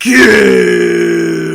Greetings,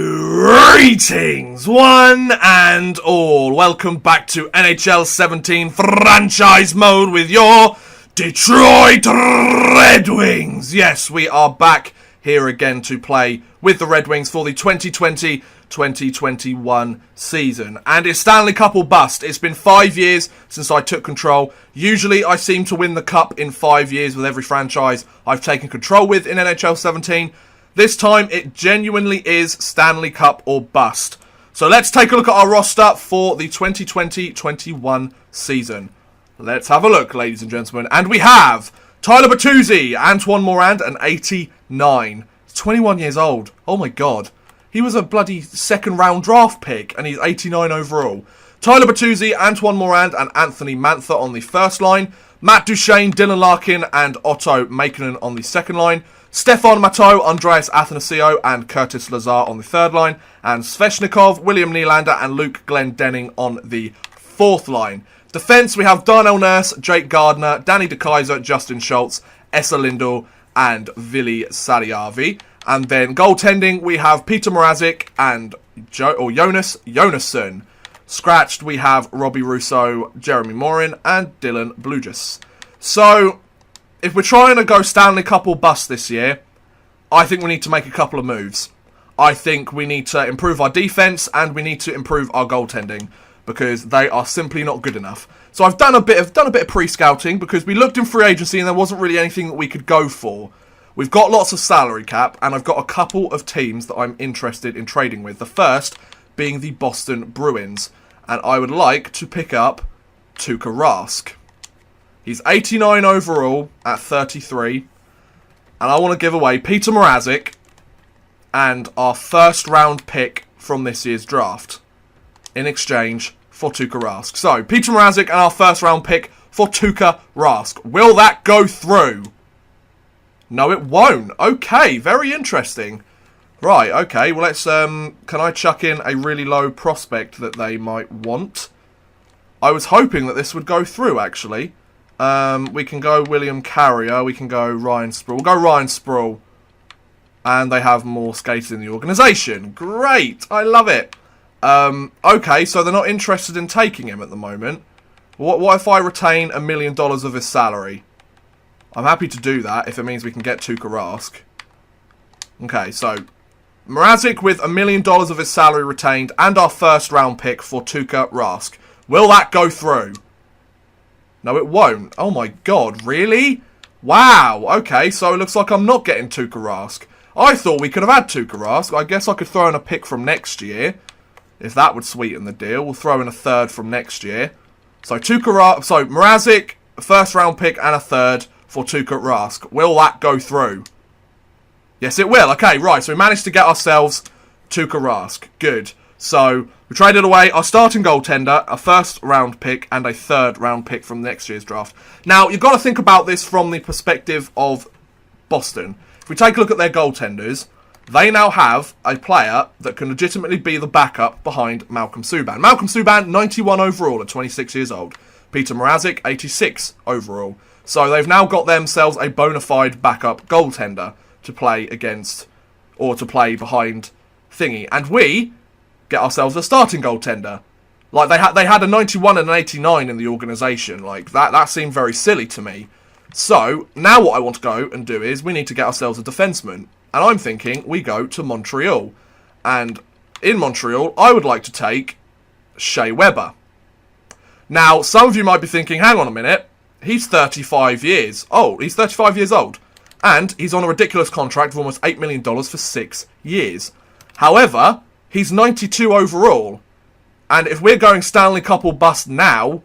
one and all. Welcome back to NHL 17 franchise mode with your Detroit Red Wings. Yes, we are back here again to play with the Red Wings for the 2020-2021 season. And it's Stanley Cup or bust. It's been 5 years since I took control. Usually I seem to win the Cup in 5 years with every franchise I've taken control with in NHL 17. This time, it genuinely is Stanley Cup or bust. So let's take a look at our roster for the 2020-21 season. Let's have a look, ladies and gentlemen. And we have Tyler Bertuzzi, Antoine Morand, and 89. He's 21 years old. Oh my god. He was a bloody second-round draft pick, and he's 89 overall. Tyler Bertuzzi, Antoine Morand, and Anthony Mantha on the first line. Matt Duchene, Dylan Larkin, and Otto Makinen on the second line. Stefan Matteau, Andreas Athanasio, and Curtis Lazar on the third line. And Svechnikov, William Nylander, and Luke Glendening on the fourth line. Defence, we have Darnell Nurse, Jake Gardner, Danny DeKaiser, Justin Schultz, Esa Lindell, and Vili Saliavi. And then goaltending, we have Peter Mrazek and Jonas Jonasson. Scratched, we have Robbie Russo, Jeremy Morin, and Dylan Blugis. So, if we're trying to go Stanley Cup or bust this year, I think we need to make a couple of moves. I think we need to improve our defense and we need to improve our goaltending because they are simply not good enough. So I've done a bit of pre-scouting because we looked in free agency and there wasn't really anything that we could go for. We've got lots of salary cap and I've got a couple of teams that I'm interested in trading with. The first being the Boston Bruins, and I would like to pick up Tuukka Rask. He's 89 overall at 33. And I want to give away Peter Mrazek and our first round pick from this year's draft in exchange for Tuukka Rask. So, Peter Mrazek and our first round pick for Tuukka Rask. Will that go through? No, it won't. Okay, very interesting. Right, okay, well let's, can I chuck in a really low prospect that they might want? I was hoping that this would go through, actually. We can go William Carrier. We can go Ryan Sproul. We'll go Ryan Sproul. And they have more skaters in the organisation. Great. I love it. Okay, so they're not interested in taking him at the moment. What if I retain $1 million of his salary? I'm happy to do that if it means we can get Tuukka Rask. Okay, so Mrazek with $1 million of his salary retained and our first round pick for Tuukka Rask. Will that go through? No, it won't. Oh my god, really? Wow, okay, so it looks like I'm not getting Tuukka Rask. I thought we could have had Tuukka Rask. I guess I could throw in a pick from next year, if that would sweeten the deal. We'll throw in a third from next year. So Mrazek, a first round pick and a third for Tuukka Rask. Will that go through? Yes, it will. Okay, right, so we managed to get ourselves Tuukka Rask. Good. So, we traded away our starting goaltender, a first round pick, and a third round pick from next year's draft. Now, you've got to think about this from the perspective of Boston. If we take a look at their goaltenders, they now have a player that can legitimately be the backup behind Malcolm Subban. Malcolm Subban, 91 overall at 26 years old. Peter Mrazek, 86 overall. So, they've now got themselves a bona fide backup goaltender to play against, or to play behind Thingy. And we get ourselves a starting goaltender. Like, they had a 91 and an 89 in the organisation. Like, that seemed very silly to me. So, now what I want to go and do is, we need to get ourselves a defenseman. And I'm thinking we go to Montreal. And in Montreal, I would like to take Shea Weber. Now, some of you might be thinking, hang on a minute, he's 35 years old. He's 35 years old. And he's on a ridiculous contract of almost $8 million for 6 years. However, he's 92 overall. And if we're going Stanley Cup or bust now,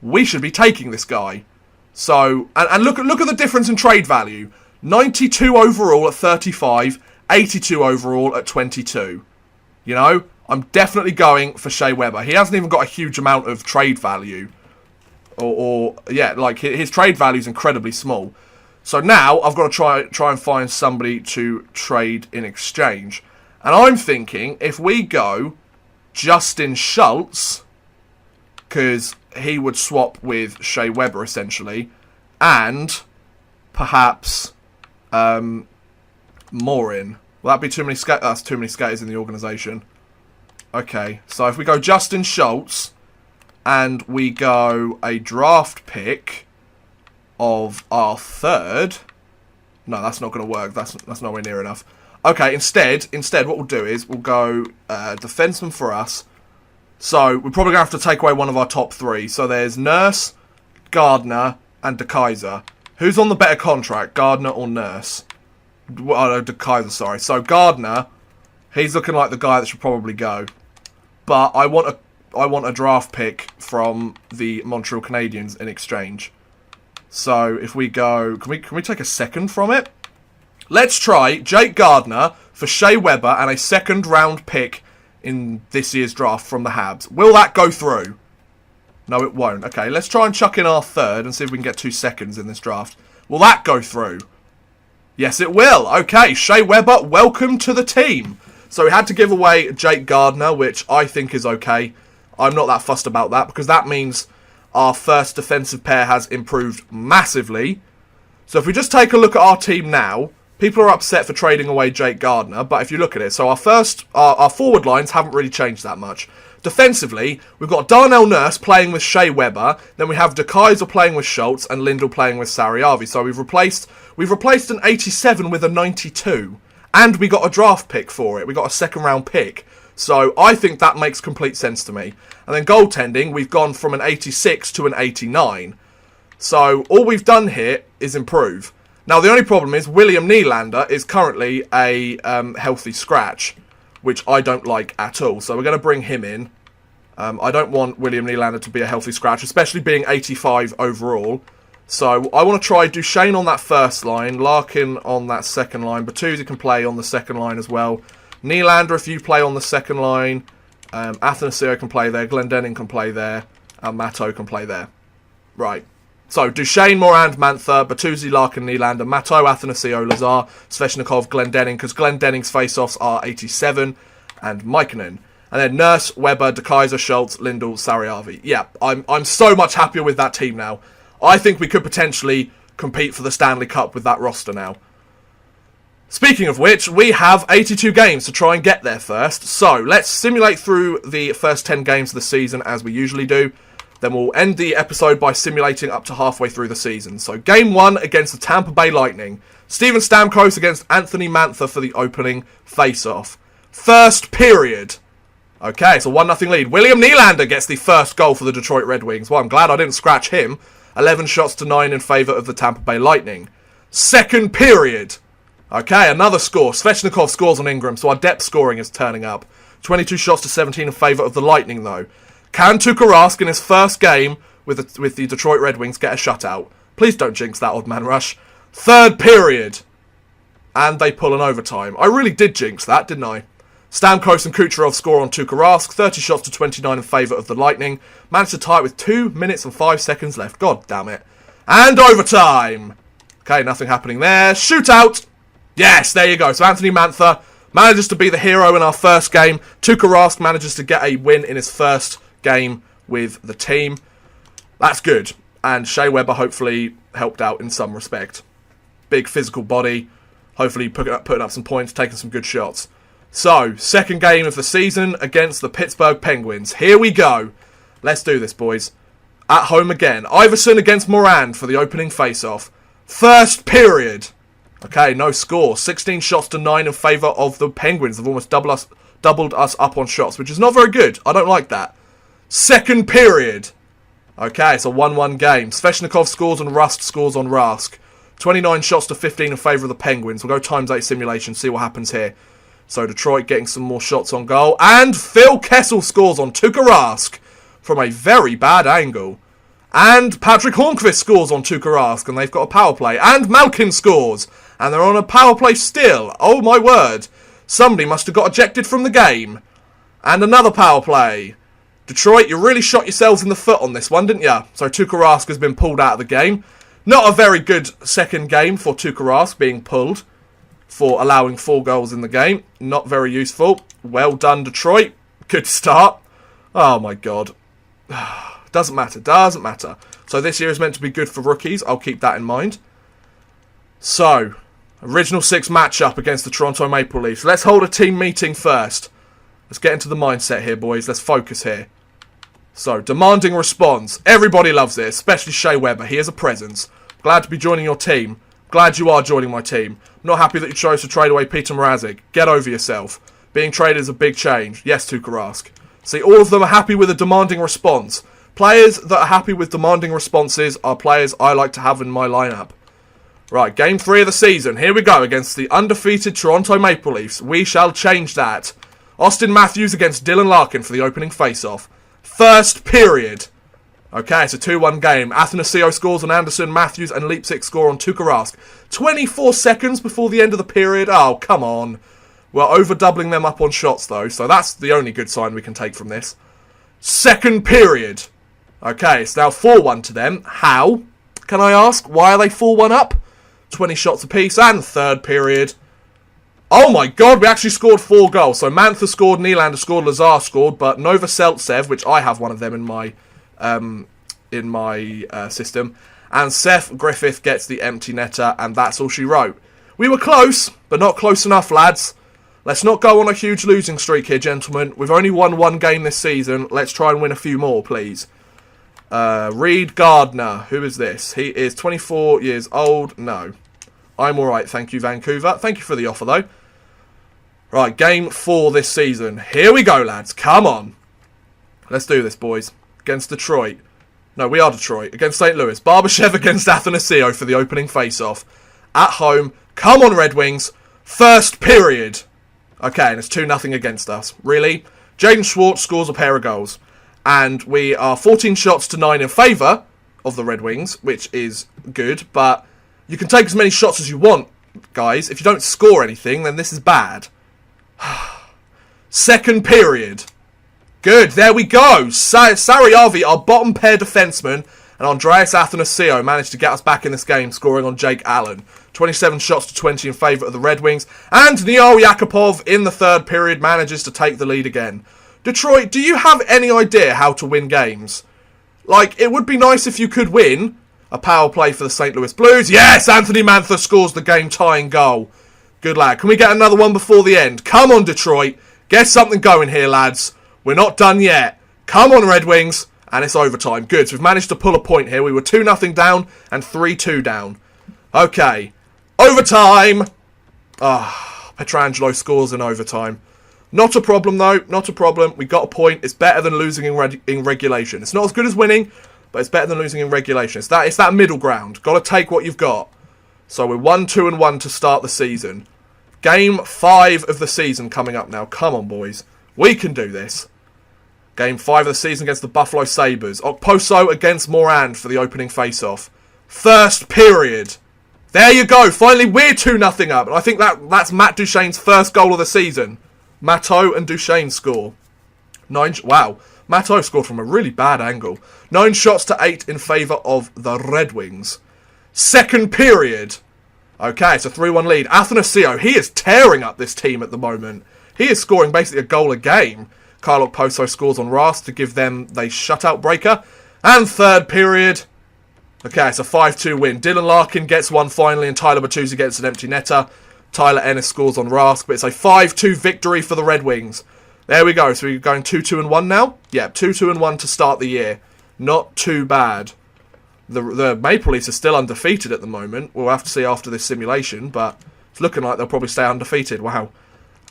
we should be taking this guy. So, and look at the difference in trade value. 92 overall at 35, 82 overall at 22. You know, I'm definitely going for Shea Weber. He hasn't even got a huge amount of trade value. Yeah, like his trade value is incredibly small. So now I've got to try and find somebody to trade in exchange. And I'm thinking if we go Justin Schultz, because he would swap with Shea Weber essentially, and perhaps Morin. Will that be too many skaters? That's too many skaters in the organisation. Okay, so if we go Justin Schultz and we go a draft pick of our third... No, that's not going to work. That's nowhere near enough. Okay, instead, what we'll do is we'll go defenseman for us. So we're probably going to have to take away one of our top three. So there's Nurse, Gardner, and De Keyser. Who's on the better contract, Gardner or Nurse? Oh, no, De Keyser, sorry. So Gardner, he's looking like the guy that should probably go. But I want a draft pick from the Montreal Canadiens in exchange. So if we go, can we take a second from it? Let's try Jake Gardner for Shea Weber and a second round pick in this year's draft from the Habs. Will that go through? No, it won't. Okay, let's try and chuck in our third and see if we can get 2 seconds in this draft. Will that go through? Yes, it will. Okay, Shea Weber, welcome to the team. So we had to give away Jake Gardner, which I think is okay. I'm not that fussed about that because that means our first defensive pair has improved massively. So if we just take a look at our team now, people are upset for trading away Jake Gardner, but if you look at it, so our forward lines haven't really changed that much. Defensively, we've got Darnell Nurse playing with Shea Weber, then we have De Keyser playing with Schultz, and Lindell playing with Sariavi. So we've replaced an 87 with a 92, and we got a draft pick for it. We got a second round pick. So I think that makes complete sense to me. And then goaltending, we've gone from an 86 to an 89. So all we've done here is improve. Now the only problem is William Nylander is currently a healthy scratch, which I don't like at all. So we're going to bring him in. I don't want William Nylander to be a healthy scratch, especially being 85 overall. So I want to try Duchesne on that first line, Larkin on that second line, Bertuzzi can play on the second line as well. Nylander, if you play on the second line, Athanasio can play there, Glendening can play there, and Matto can play there. Right. So, Duchesne, Morand, Mantha, Bertuzzi, Larkin, Nylander, Matto, Athanasio, Lazar, Sveshnikov, Glendening, because Glendening's face-offs are 87, and Mikkonen. And then Nurse, Weber, De Keyser, Schultz, Lindell, Sariavi. Yeah, I'm so much happier with that team now. I think we could potentially compete for the Stanley Cup with that roster now. Speaking of which, we have 82 games to try and get there first. So, let's simulate through the first 10 games of the season as we usually do. Then we'll end the episode by simulating up to halfway through the season. So, Game 1 against the Tampa Bay Lightning. Steven Stamkos against Anthony Mantha for the opening face-off. First period. Okay, so 1-0 lead. William Nylander gets the first goal for the Detroit Red Wings. Well, I'm glad I didn't scratch him. 11 shots to 9 in favour of the Tampa Bay Lightning. Second period. Okay, another score. Svechnikov scores on Ingram, so our depth scoring is turning up. 22 shots to 17 in favour of the Lightning, though. Can Tuukka Rask in his first game with the Detroit Red Wings get a shutout? Please don't jinx that odd man rush. Third period. And they pull an overtime. I really did jinx that, didn't I? Stamkos and Kucherov score on Tuukka Rask. 30 shots to 29 in favour of the Lightning. Managed to tie it with 2 minutes and 5 seconds left. God damn it. And overtime. Okay, nothing happening there. Shootout. Yes, there you go. So Anthony Mantha manages to be the hero in our first game. Tuukka Rask manages to get a win in his first game with the team. That's good. And Shea Weber hopefully helped out in some respect. Big physical body. Hopefully putting up some points, taking some good shots. So, second game of the season against the Pittsburgh Penguins. Here we go. Let's do this, boys. At home again. Iverson against Morand for the opening face-off. First period. Okay, no score. 16 shots to 9 in favour of the Penguins. They've almost doubled us up on shots, which is not very good. I don't like that. Second period. Okay, it's a 1-1 game. Svechnikov scores and Rust scores on Rask. 29 shots to 15 in favour of the Penguins. We'll go times 8 simulation, see what happens here. So Detroit getting some more shots on goal. And Phil Kessel scores on Tuukka Rask from a very bad angle. And Patrick Hornqvist scores on Tuukka Rask, and they've got a power play. And Malkin scores, and they're on a power play still. Oh my word. Somebody must have got ejected from the game. And another power play. Detroit, you really shot yourselves in the foot on this one, didn't you? So Tuukka Rask has been pulled out of the game. Not a very good second game for Tuukka Rask being pulled for allowing 4 goals in the game. Not very useful. Well done, Detroit. Good start. Oh my god. Doesn't matter. So this year is meant to be good for rookies. I'll keep that in mind. So, Original 6 matchup against the Toronto Maple Leafs. Let's hold a team meeting first. Let's get into the mindset here, boys. Let's focus here. So, demanding response. Everybody loves it, especially Shea Weber. He is a presence. Glad to be joining your team. Glad you are joining my team. Not happy that you chose to trade away Peter Mrazek. Get over yourself. Being traded is a big change. Yes, Tuukka Rask. See, all of them are happy with a demanding response. Players that are happy with demanding responses are players I like to have in my lineup. Right, game 3 of the season. Here we go against the undefeated Toronto Maple Leafs. We shall change that. Austin Matthews against Dylan Larkin for the opening face-off. First period. Okay, it's a 2-1 game. Athanasio scores on Anderson, Matthews and Leipzig score on Tuukka Rask. 24 seconds before the end of the period. Oh, come on. We're over-doubling them up on shots, though, so that's the only good sign we can take from this. Second period. Okay, it's now 4-1 to them. How? Can I ask? Why are they 4-1 up? 20 shots apiece. And third period. Oh my god, we actually scored 4 goals. So Mantha scored, Nylander scored, Lazar scored, but Novoseltsev, which I have one of them in my system, and Seth Griffith gets the empty netter, and that's all she wrote. We were close, but not close enough, lads. Let's not go on a huge losing streak here, gentlemen. We've only won 1 game this season. Let's try and win a few more, please. Reed Gardner. Who is this? He is 24 years old. No. I'm alright, thank you, Vancouver. Thank you for the offer, though. Right, game 4 this season. Here we go, lads. Come on. Let's do this, boys. Against Detroit. No, we are Detroit. Against St. Louis. Barbashev against Athanasio for the opening face-off. At home. Come on, Red Wings. First period. Okay, and it's 2-0 against us. Really? Jaden Schwartz scores a pair of goals. And we are 14 shots to 9 in favour of the Red Wings, which is good, but you can take as many shots as you want, guys. If you don't score anything, then this is bad. Second period. Good, there we go. Sariavi, our bottom pair defenseman, and Andreas Athanasio managed to get us back in this game, scoring on Jake Allen. 27 shots to 20 in favour of the Red Wings. And Neil Yakupov in the third period manages to take the lead again. Detroit, do you have any idea how to win games? Like, it would be nice if you could win. A power play for the St. Louis Blues. Yes, Anthony Mantha scores the game-tying goal. Good lad. Can we get another one before the end? Come on, Detroit. Get something going here, lads. We're not done yet. Come on, Red Wings. And it's overtime. Good. So we've managed to pull a point here. We were 2-0 down and 3-2 down. Okay. Overtime. Pietrangelo scores in overtime. Not a problem, though. Not a problem. We got a point. It's better than losing in regulation. It's not as good as winning, but it's better than losing in regulation. It's that middle ground. Got to take what you've got. So we're 1-2-1 to start the season. Game 5 of the season coming up now. Come on, boys. We can do this. Game 5 of the season against the Buffalo Sabres. Okposo against Morand for the opening face-off. First period. There you go. Finally, we're 2-0 up. And I think that's Matt Duchene's first goal of the season. Matteau and Duchene score. Wow. Matteau scored from a really bad angle. 9 shots to 8 in favour of the Red Wings. Second period. Okay, it's a 3-1 lead. Athanasio, he is tearing up this team at the moment. He is scoring basically a goal a game. Kyle Okposo scores on Rask to give them the shutout breaker. And third period. Okay, it's a 5-2 win. Dylan Larkin gets one finally, and Tyler Bertuzzi gets an empty netter. Tyler Ennis scores on Rask, but it's a 5-2 victory for the Red Wings. There we go. So we're going 2-2-1 now? Yeah, 2-2-1 to start the year. Not too bad. The Maple Leafs are still undefeated at the moment. We'll have to see after this simulation, but it's looking like they'll probably stay undefeated. Wow.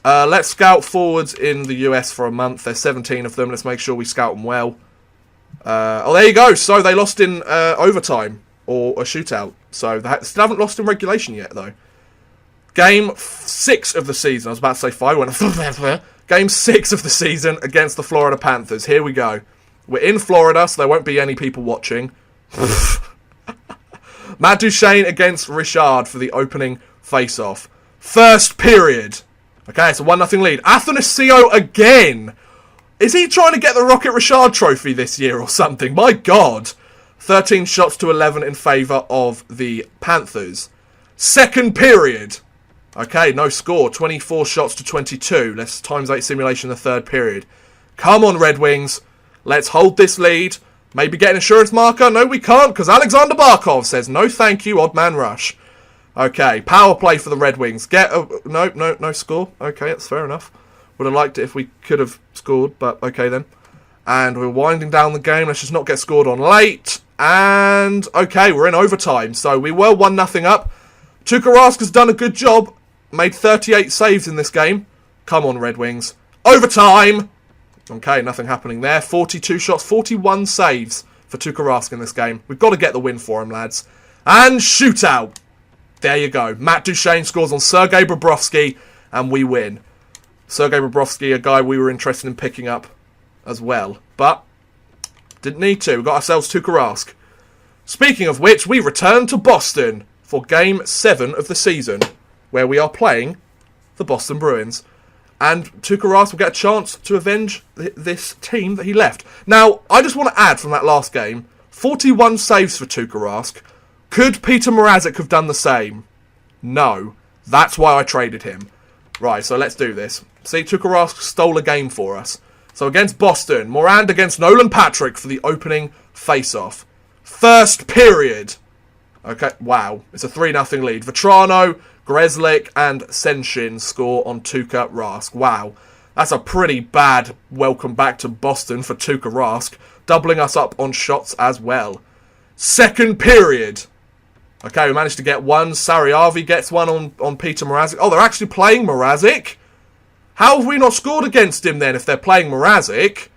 Let's scout forwards in the US for a month. There's 17 of them. Let's make sure we scout them well. There you go. So they lost in overtime or a shootout. So they still haven't lost in regulation yet, though. Game 6 of the season. I was about to say 5. Game 6 of the season against the Florida Panthers. Here we go. We're in Florida, so there won't be any people watching. Matt Duchene against Richard for the opening face-off. First period. Okay, it's a 1-0 lead. Athanasio again. Is he trying to get the Rocket Richard trophy this year or something? My God. 13 shots to 11 in favour of the Panthers. Second period. Okay, no score. 24 shots to 22. Let's times 8 simulation in the third period. Come on, Red Wings. Let's hold this lead. Maybe get an insurance marker? No, we can't, because Alexander Barkov says no thank you, odd man rush. Okay, power play for the Red Wings. No score. Okay, that's fair enough. Would have liked it if we could have scored, but okay then. And we're winding down the game. Let's just not get scored on late. And, okay, we're in overtime. So we were 1-0 up. Tuukka Rask has done a good job. Made 38 saves in this game. Come on, Red Wings. Overtime! Okay, nothing happening there. 42 shots, 41 saves for Tuukka Rask in this game. We've got to get the win for him, lads. And shootout. There you go. Matt Duchene scores on Sergei Bobrovsky, and we win. Sergei Bobrovsky, a guy we were interested in picking up as well. But didn't need to. We got ourselves Tuukka Rask. Speaking of which, we return to Boston for Game 7 of the season, where we are playing the Boston Bruins. And Tuukka Rask will get a chance to avenge this team that he left. Now, I just want to add from that last game, 41 saves for Tuukka Rask. Could Peter Mrazek have done the same? No. That's why I traded him. Right, so let's do this. See, Tuukka Rask stole a game for us. So against Boston, Morand against Nolan Patrick for the opening face-off. First period. Okay, wow. It's a 3-0 lead. Vetrano, Grzelcyk and Senshin score on Tuukka Rask. Wow. That's a pretty bad welcome back to Boston for Tuukka Rask. Doubling us up on shots as well. Second period. Okay, we managed to get one. Sariavi gets one on Peter Mrazek. Oh, they're actually playing Mrazek? How have we not scored against him then if they're playing Mrazek?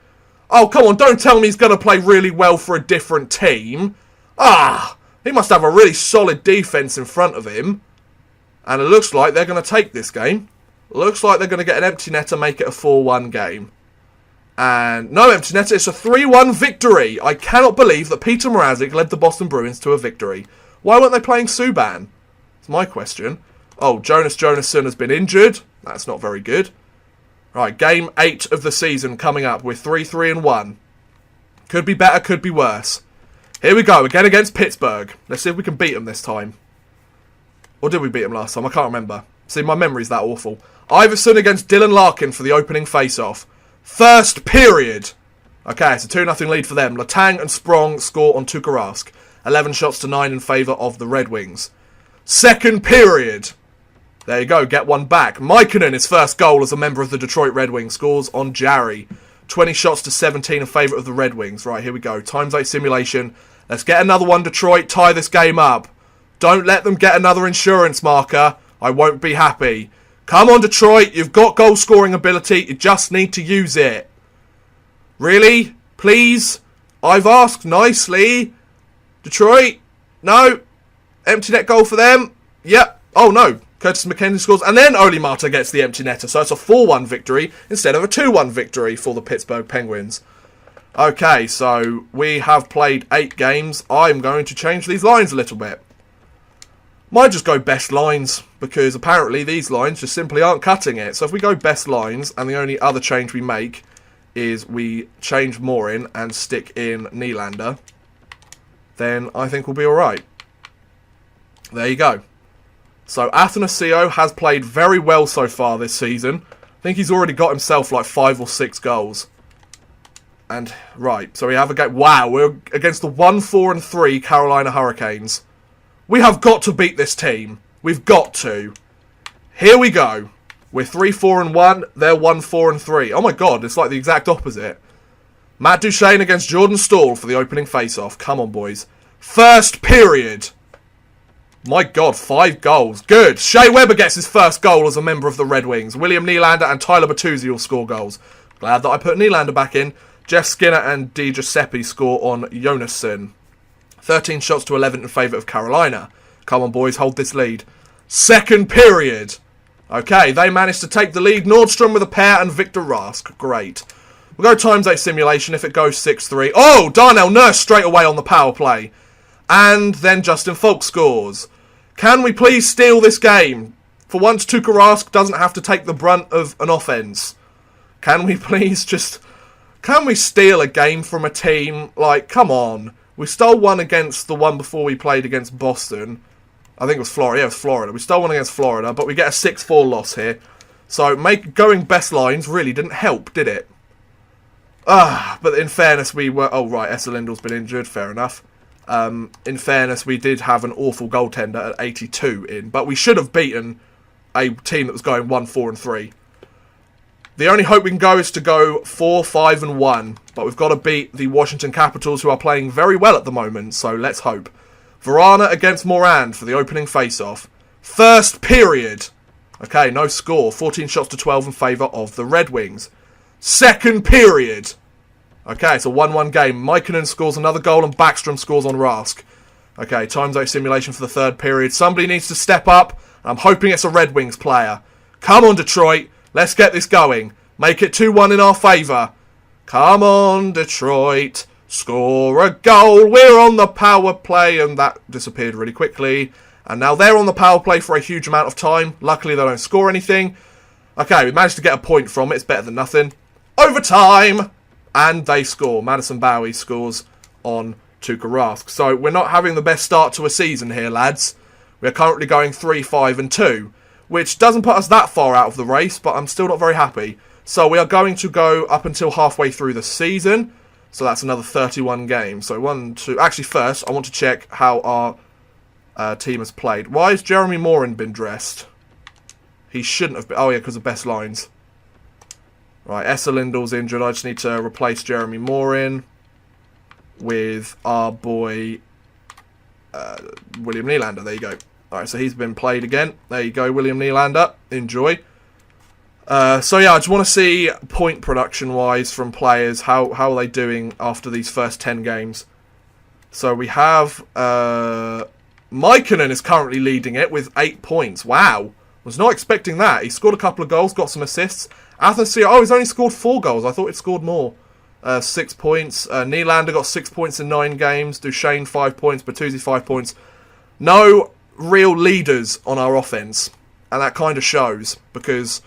Oh, come on, don't tell me he's going to play really well for a different team. He must have a really solid defence in front of him. And it looks like they're going to take this game. Looks like they're going to get an empty netter, make it a 4-1 game. And no empty netter, it's a 3-1 victory. I cannot believe that Peter Mrazek led the Boston Bruins to a victory. Why weren't they playing Subban? It's my question. Oh, Jonas Jonasson has been injured. That's not very good. Right, game 8 of the season coming up. We're 3-3-1. Could be better, could be worse. Here we go, again against Pittsburgh. Let's see if we can beat them this time. Or did we beat them last time? I can't remember. See, my memory's that awful. Iverson against Dylan Larkin for the opening face-off. First period. Okay, it's a 2-0 lead for them. Letang and Sprong score on Tuukka Rask. 11 shots to 9 in favour of the Red Wings. Second period. There you go, get one back. Maikkonen, his first goal as a member of the Detroit Red Wings, scores on Jarry. 20 shots to 17 in favour of the Red Wings. Right, here we go. Times 8 simulation. Let's get another one, Detroit. Tie this game up. Don't let them get another insurance marker. I won't be happy. Come on, Detroit. You've got goal scoring ability. You just need to use it. Really? Please? I've asked nicely. Detroit? No. Empty net goal for them. Yep. Oh, no. Curtis McKenzie scores. And then Oli Mata gets the empty netter. So it's a 4-1 victory instead of a 2-1 victory for the Pittsburgh Penguins. Okay, so we have played 8 games. I'm going to change these lines a little bit. Might just go best lines, because apparently these lines just simply aren't cutting it. So if we go best lines, and the only other change we make is we change Morin and stick in Nylander, then I think we'll be alright. There you go. So Athanasio has played very well so far this season. I think he's already got himself like 5 or 6 goals. And, right, so we have a game. Wow, we're against the 1-4-3 Carolina Hurricanes. We have got to beat this team. We've got to. Here we go. We're 3-4-1. They're 1-4-3. Oh my god, it's like the exact opposite. Matt Duchene against Jordan Staal for the opening face-off. Come on, boys. First period. My god, 5 goals. Good. Shea Weber gets his first goal as a member of the Red Wings. William Nylander and Tyler Bertuzzi will score goals. Glad that I put Nylander back in. Jeff Skinner and Di Giuseppe score on Jonasson. 13 shots to 11 in favour of Carolina. Come on, boys, hold this lead. Second period. Okay, they managed to take the lead. Nordstrom with a pair and Victor Rask. Great. We'll go times 8 simulation if it goes 6-3. Oh, Darnell Nurse straight away on the power play. And then Justin Falk scores. Can we please steal this game? For once, Tuukka Rask doesn't have to take the brunt of an offence. Can we please just... Can we steal a game from a team? Like, come on. We stole one against the one before we played against Boston. I think it was Florida. Yeah, it was Florida. We stole one against Florida, but we get a 6-4 loss here. So going best lines really didn't help, did it? But in fairness, we were... Oh, right, Esselindal's been injured. Fair enough. In fairness, we did have an awful goaltender at 82 in, but we should have beaten a team that was going 1-4-3. The only hope we can go is to go 4-5-1, but we've got to beat the Washington Capitals, who are playing very well at the moment, so let's hope. Verana against Morand for the opening face-off. First period. Okay, no score. 14 shots to 12 in favour of the Red Wings. Second period. Okay, it's a 1-1 game. Mikkonen scores another goal and Backstrom scores on Rask. Okay, times out simulation for the third period. Somebody needs to step up. I'm hoping it's a Red Wings player. Come on, Detroit. Let's get this going. Make it 2-1 in our favour. Come on, Detroit. Score a goal. We're on the power play. And that disappeared really quickly. And now they're on the power play for a huge amount of time. Luckily, they don't score anything. Okay, we managed to get a point from it. It's better than nothing. Overtime! And they score. Madison Bowie scores on Tuukka Rask. So we're not having the best start to a season here, lads. We're currently going 3-5-2, which doesn't put us that far out of the race, but I'm still not very happy. So we are going to go up until halfway through the season. So that's another 31 games. So 1, 2... Actually, first, I want to check how our team has played. Why has Jeremy Morin been dressed? He shouldn't have been. Oh, yeah, because of best lines. Right, Esa Lindell's injured. I just need to replace Jeremy Morin with our boy William Nylander. There you go. Alright, so he's been played again. There you go, William Nylander. Enjoy. So yeah, I just want to see point production-wise from players. How are they doing after these first 10 games? So we have... Mikkonen is currently leading it with 8 points. Wow. Was not expecting that. He scored a couple of goals, got some assists. Athanasiou, oh, he's only scored 4 goals. I thought he'd scored more. 6 points. Nylander got 6 points in 9 games. Duchesne 5 points. Bertuzzi 5 points. No real leaders on our offense. And that kind of shows, because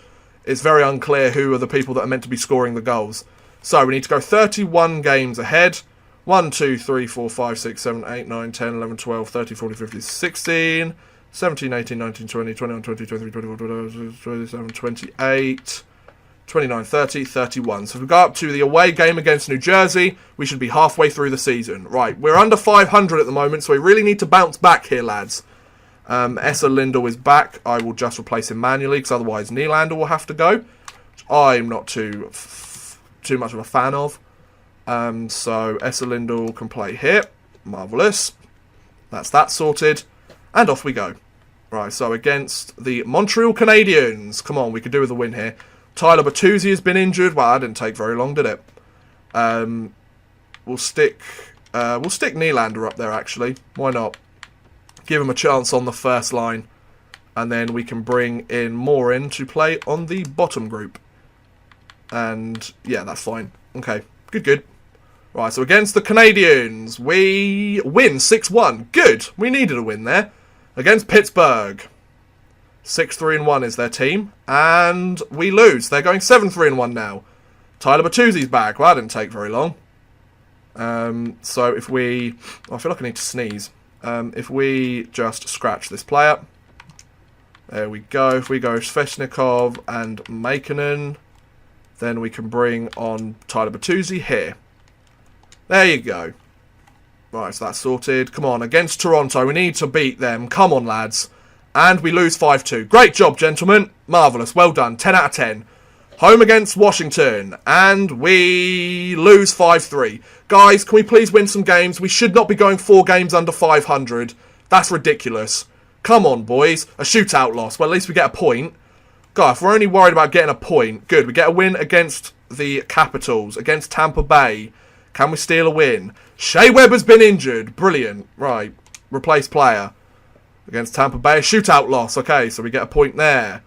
it's very unclear who are the people that are meant to be scoring the goals. So we need to go 31 games ahead. 1, 2, 3, 4, 5, 6, 7, 8, 9, 10, 11, 12, 13, 14, 15, 16, 17, 18, 19, 20, 21, 22, 23, 24, 25, 27, 28, 29, 30, 31. So if we go up to the away game against New Jersey, we should be halfway through the season. Right, we're under 500 at the moment, so we really need to bounce back here, lads. Esa Lindell is back. I will just replace him manually, because otherwise Nylander will have to go, which I'm not too much of a fan of. So Esa Lindell can play here. Marvellous. That's that sorted. And off we go. Right, so against the Montreal Canadiens. Come on, we could do with a win here. Tyler Bertuzzi has been injured. Well, that didn't take very long, did it? We'll stick Nylander up there, actually. Why not? Give him a chance on the first line. And then we can bring in Morin to play on the bottom group. And, yeah, that's fine. Okay, good. Right, so against the Canadiens, we win 6-1. Good. We needed a win there. Against Pittsburgh, 6-3-1 is their team. And we lose. They're going 7-3-1 now. Tyler Bertuzzi's back. Well, that didn't take very long. So if we... Oh, I feel like I need to sneeze. If we just scratch this player. There we go. If we go Svechnikov and Makinen, then we can bring on Tyler Bertuzzi here. There you go. Right, so that's sorted. Come on, against Toronto. We need to beat them. Come on, lads. And we lose 5-2. Great job, gentlemen. Marvellous. Well done. 10 out of 10. Home against Washington. And we lose 5-3. Guys, can we please win some games? We should not be going 4 games under 500. That's ridiculous. Come on, boys. A shootout loss. Well, at least we get a point. God, if we're only worried about getting a point, good. We get a win against the Capitals, against Tampa Bay. Can we steal a win? Shea Weber's been injured. Brilliant. Right. Replace player. Against Tampa Bay. Shootout loss. Okay, so we get a point there.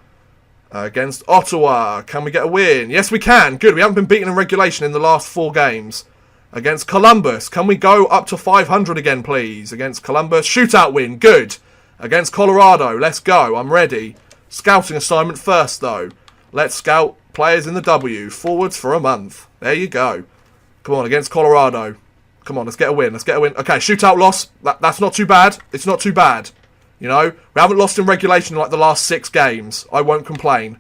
Against Ottawa. Can we get a win? Yes, we can. Good. We haven't been beaten in regulation in the last 4 games. Against Columbus. Can we go up to 500 again, please? Against Columbus. Shootout win. Good. Against Colorado. Let's go. I'm ready. Scouting assignment first, though. Let's scout players in the W. Forwards for a month. There you go. Come on, against Colorado. Come on, let's get a win. Let's get a win. Okay, shootout loss. That's not too bad. It's not too bad. You know, we haven't lost in regulation in like the last 6 games. I won't complain.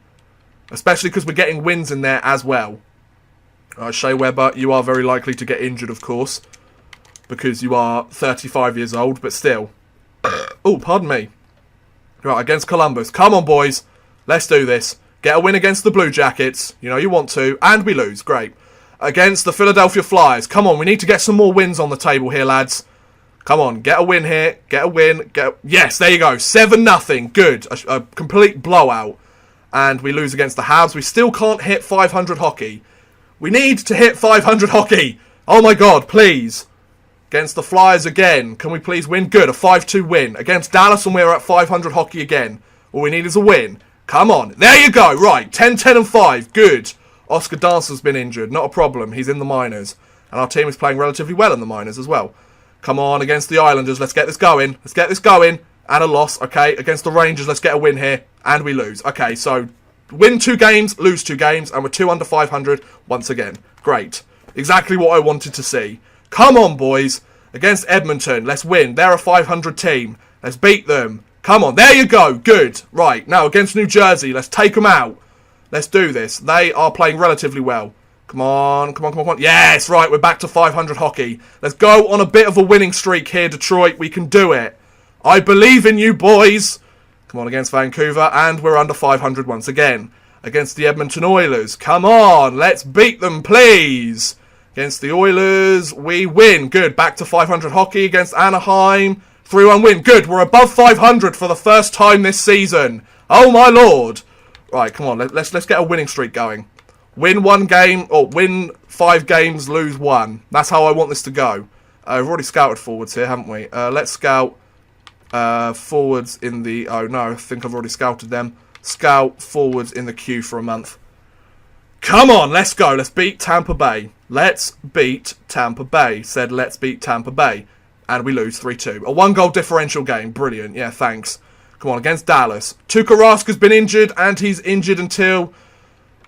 Especially because we're getting wins in there as well. Shea Weber, you are very likely to get injured, of course. because you are 35 years old, but still. Oh, pardon me. Right, against Columbus. Come on, boys. Let's do this. Get a win against the Blue Jackets. You know you want to. And we lose. Great. Against the Philadelphia Flyers. Come on, we need to get some more wins on the table here, lads. Come on, get a win here. Get a win. Yes, there you go. 7-0. Good. A complete blowout. And we lose against the Habs. We still can't hit 500 hockey. We need to hit 500 hockey. Oh my god, please. Against the Flyers again. Can we please win? Good, a 5-2 win. Against Dallas and we're at 500 hockey again. All we need is a win. Come on. There you go. Right, 10-10-5. Good. Oscar Dancer's been injured. Not a problem. He's in the minors. And our team is playing relatively well in the minors as well. Come on, against the Islanders. Let's get this going. Let's get this going. And a loss. Okay, against the Rangers. Let's get a win here. And we lose. Okay, so win 2 games, lose 2 games. And we're 2 under 500 once again. Great. Exactly what I wanted to see. Come on, boys. Against Edmonton. Let's win. They're a 500 team. Let's beat them. Come on. There you go. Good. Right. Now, against New Jersey. Let's take them out. Let's do this. They are playing relatively well. Come on. Come on, come on, come on. Yes, right. We're back to 500 hockey. Let's go on a bit of a winning streak here, Detroit. We can do it. I believe in you, boys. Come on, against Vancouver. And we're under 500 once again. Against the Edmonton Oilers. Come on. Let's beat them, please. Against the Oilers, we win. Good. Back to 500 hockey against Anaheim. 3-1 win. Good. We're above 500 for the first time this season. Oh, my lord. Right, come on. Let's get a winning streak going. Win 1 game, or win 5 games, lose 1. That's how I want this to go. We've already scouted forwards here, haven't we? Let's scout forwards in the... Oh, no. I think I've already scouted them. Scout forwards in the queue for a month. Come on, let's go. Let's beat Tampa Bay. Let's beat Tampa Bay. Said let's beat Tampa Bay. And we lose 3-2. A 1-goal differential game. Brilliant. Yeah, thanks. Come on, against Dallas. Tuukka Raska's been injured, and he's injured until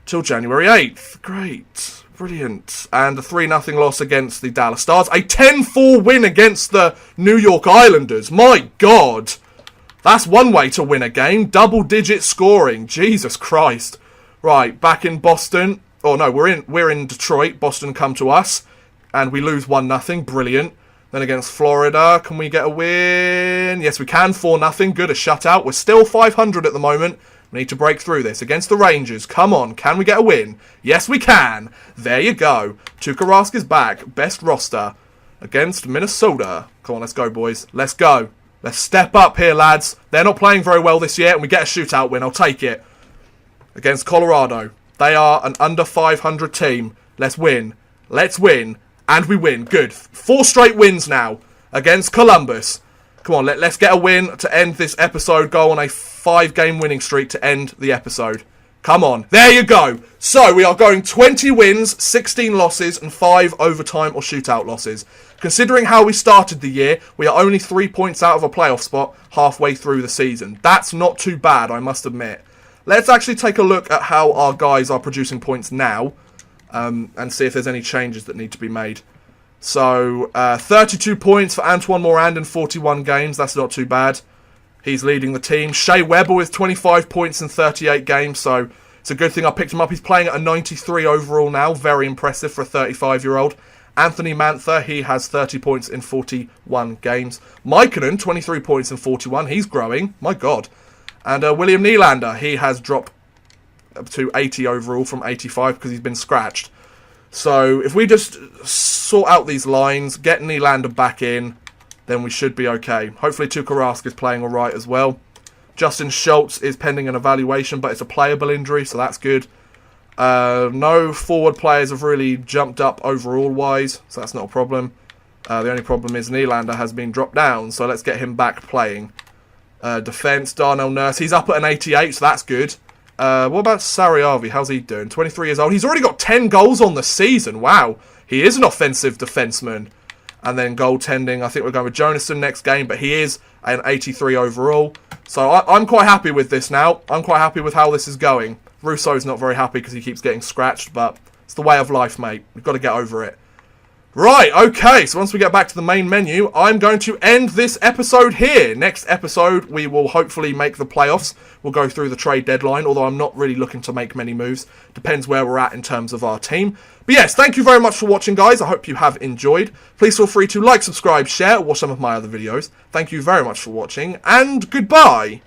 January 8th. Great. Brilliant. And a 3-0 loss against the Dallas Stars. A 10-4 win against the New York Islanders. My God. That's one way to win a game. Double-digit scoring. Jesus Christ. Right, back in Boston. Oh, no, we're in Detroit. Boston come to us. And we lose 1-0. Brilliant. Then against Florida, can we get a win? Yes, we can. 4-0. Good, a shutout. We're still 500 at the moment. We need to break through this. Against the Rangers, come on. Can we get a win? Yes, we can. There you go. Tuukka Rask is back. Best roster. Against Minnesota. Come on, let's go, boys. Let's go. Let's step up here, lads. They're not playing very well this year, and we get a shootout win. I'll take it. Against Colorado. They are an under 500 team. Let's win. Let's win. And we win. Good. 4 straight wins now. Against Columbus. Come on, let's get a win to end this episode. Go on a 5-game winning streak to end the episode. Come on. There you go. So, we are going 20 wins, 16 losses, and 5 overtime or shootout losses. Considering how we started the year, we are only 3 points out of a playoff spot halfway through the season. That's not too bad, I must admit. Let's actually take a look at how our guys are producing points now. And see if there's any changes that need to be made. So, 32 points for Antoine Morand in 41 games. That's not too bad. He's leading the team. Shea Weber with 25 points in 38 games. So, it's a good thing I picked him up. He's playing at a 93 overall now. Very impressive for a 35-year-old. Anthony Mantha, he has 30 points in 41 games. Mikkonen, 23 points in 41. He's growing. My God. And William Nylander, he has dropped up to 80 overall from 85 because he's been scratched. So if we just sort out these lines, get Nylander back in, then we should be okay. Hopefully Tuukka Rask is playing alright as well. Justin Schultz is pending an evaluation, but it's a playable injury, so that's good. No forward players have really jumped up overall wise, so that's not a problem. The only problem is Nylander has been dropped down, so let's get him back playing. Defense, Darnell Nurse, he's up at an 88, so that's good. What about Sariavi? How's he doing? 23 years old. He's already got 10 goals on the season. Wow. He is an offensive defenseman. And then goaltending, I think we're going with Jonasson next game, but he is an 83 overall. So I'm quite happy with this now. I'm quite happy with how this is going. Russo's not very happy because he keeps getting scratched, but it's the way of life, mate. We've got to get over it. Right, okay, so once we get back to the main menu, I'm going to end this episode here. Next episode, we will hopefully make the playoffs. We'll go through the trade deadline, although I'm not really looking to make many moves. Depends where we're at in terms of our team. But yes, thank you very much for watching, guys. I hope you have enjoyed. Please feel free to like, subscribe, share, or watch some of my other videos. Thank you very much for watching, and goodbye!